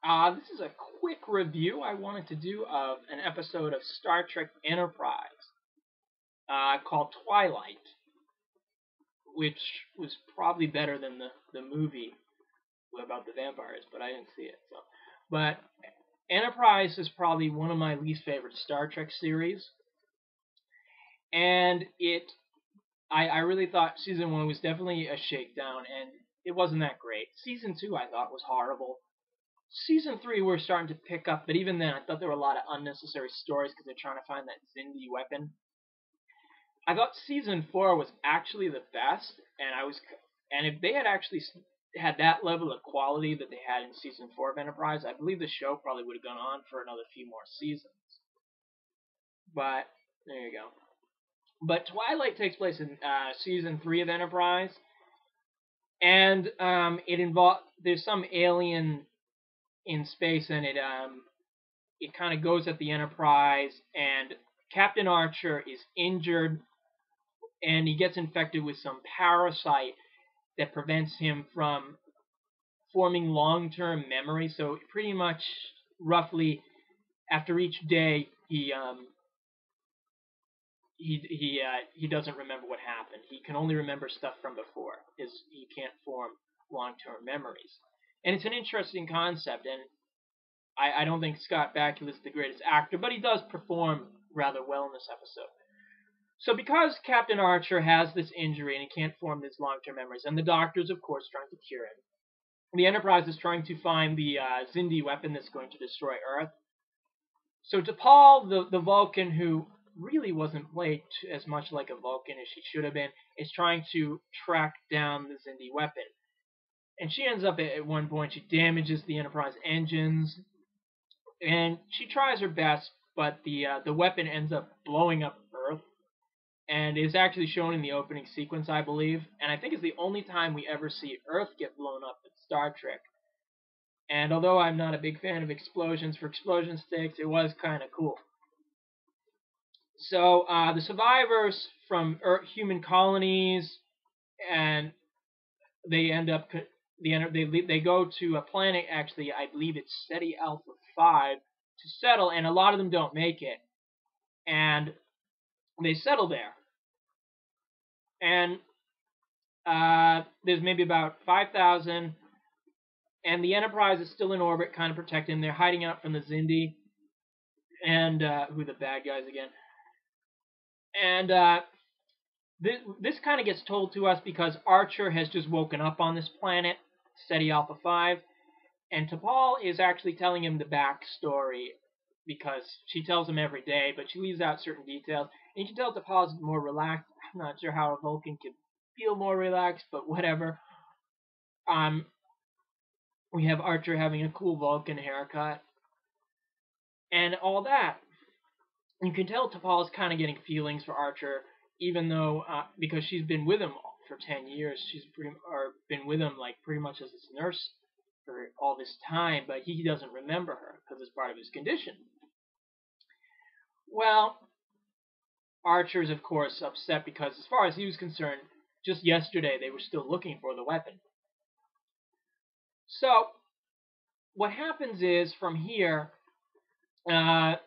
This is a quick review I wanted to do of an episode of Star Trek Enterprise called Twilight, which was probably better than the movie about the vampires, but I didn't see it. But Enterprise is probably one of my least favorite Star Trek series, and I really thought season one was definitely a shakedown, and it wasn't that great. Season two I thought was horrible. Season three we're starting to pick up, but even then I thought there were a lot of unnecessary stories because they're trying to find that Zindi weapon. I thought season four was actually the best, and if they had actually had that level of quality that they had in season four of Enterprise, I believe the show probably would have gone on for another few more seasons. But there you go. But Twilight takes place in season three of Enterprise, and it involves there's some alien in space, and it kind of goes at the Enterprise, and Captain Archer is injured, and he gets infected with some parasite that prevents him from forming long-term memory. So pretty much, roughly, after each day, he doesn't remember what happened. He can only remember stuff from before. He can't form long-term memories, and it's an interesting concept. And I don't think Scott Bakula is the greatest actor, but he does perform rather well in this episode. So because Captain Archer has this injury and he can't form these long-term memories, and the doctor's of course trying to cure him, the Enterprise is trying to find the Zindi weapon that's going to destroy Earth. So T'Pol, the Vulcan, who really wasn't played as much like a Vulcan as she should have been, is trying to track down the Zindi weapon. And she ends up at one point, she damages the Enterprise engines, and she tries her best, but the weapon ends up blowing up Earth, and is actually shown in the opening sequence, I believe. And I think it's the only time we ever see Earth get blown up in Star Trek. And although I'm not a big fan of explosions for explosion stakes, it was kind of cool. So the survivors from human colonies, and they end up they go to a planet. Actually, I believe it's SETI Alpha 5 to settle, and a lot of them don't make it, and they settle there. And there's maybe about 5,000, and the Enterprise is still in orbit, kind of protecting them. They're hiding out from the Zindi, and who are the bad guys again. And this kind of gets told to us because Archer has just woken up on this planet, SETI Alpha 5, and T'Pol is actually telling him the backstory because she tells him every day, but she leaves out certain details. And you can tell T'Pol's more relaxed. I'm not sure how a Vulcan could feel more relaxed, but whatever. Um, we have Archer having a cool Vulcan haircut and all that. You can tell T'Pol's kind of getting feelings for Archer, even though because she's been with him for 10 years, been with him like pretty much as his nurse for all this time, but he doesn't remember her because it's part of his condition. Well, Archer's of course upset because as far as he was concerned, just yesterday they were still looking for the weapon. So what happens is from here, Dr.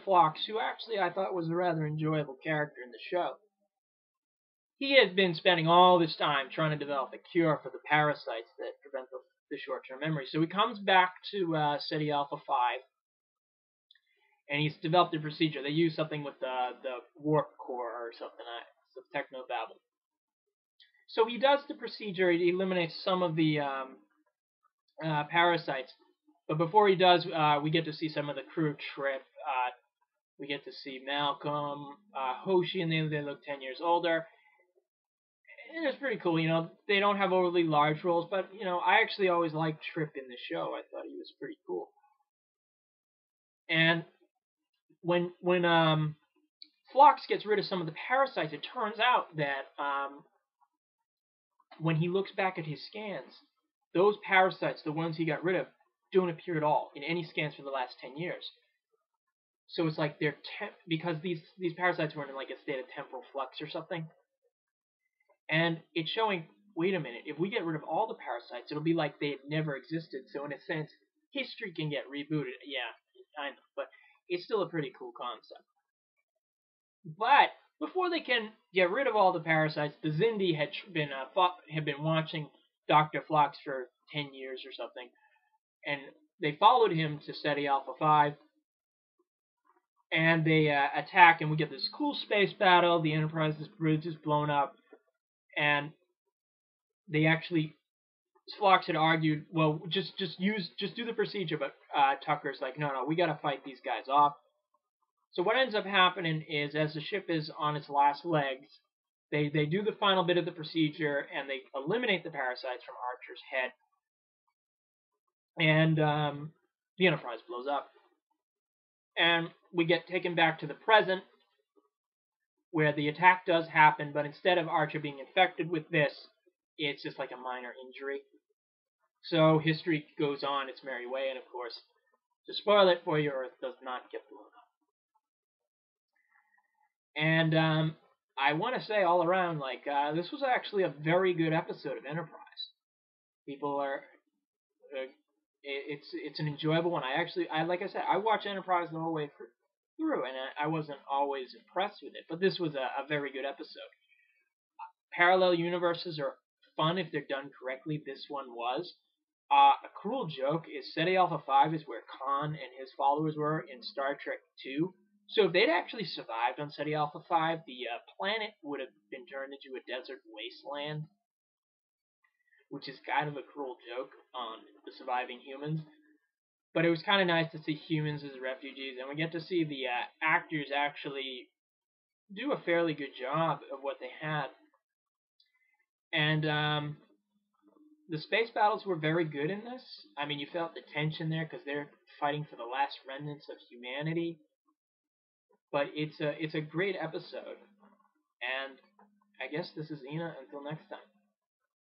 Phlox, who actually I thought was a rather enjoyable character in the show, he had been spending all this time trying to develop a cure for the parasites that prevent the short-term memory. So he comes back to SETI Alpha 5, and he's developed a procedure. They use something with the warp core or something, some techno-babble. So he does the procedure. He eliminates some of the parasites. But before he does, we get to see some of the crew trip. We get to see Malcolm, Hoshi, and they look 10 years older. And it's pretty cool, you know. They don't have overly large roles, but, you know, I actually always liked Trip in the show. I thought he was pretty cool. And when Phlox gets rid of some of the parasites, it turns out that when he looks back at his scans, those parasites, the ones he got rid of, don't appear at all in any scans for the last 10 years. So it's like they're because these parasites were in like a state of temporal flux or something, and it's showing wait a minute, if we get rid of all the parasites, it'll be like they had never existed. So in a sense, history can get rebooted. Yeah, I know, but it's still a pretty cool concept. But before they can get rid of all the parasites, the Zindi had been watching Dr. Phlox for 10 years or something, and they followed him to Ceti Alpha 5, and they attack, and we get this cool space battle. The Enterprise's bridge is blown up, and they actually, Phlox had argued, well, just do the procedure, but Tucker's like, no, we got to fight these guys off. So what ends up happening is, as the ship is on its last legs, they do the final bit of the procedure, and they eliminate the parasites from Archer's head, and the Enterprise blows up. And we get taken back to the present, where the attack does happen, but instead of Archer being infected with this, it's just like a minor injury. So history goes on its merry way, and of course, to spoil it for you, Earth does not get blown up. And I want to say all around, this was actually a very good episode of Enterprise. People are, it's an enjoyable one. Like I said, I watched Enterprise the whole way through, and I wasn't always impressed with it, but this was a very good episode. Parallel universes are fun if they're done correctly. This one was. A cruel joke is Ceti Alpha 5 is where Khan and his followers were in Star Trek 2. So if they'd actually survived on Ceti Alpha 5, the planet would have been turned into a desert wasteland, which is kind of a cruel joke on the surviving humans. But it was kind of nice to see humans as refugees, and we get to see the actors actually do a fairly good job of what they had. And the space battles were very good in this. I mean, you felt the tension there because they're fighting for the last remnants of humanity. But it's a great episode. And I guess this is Ina. Until next time.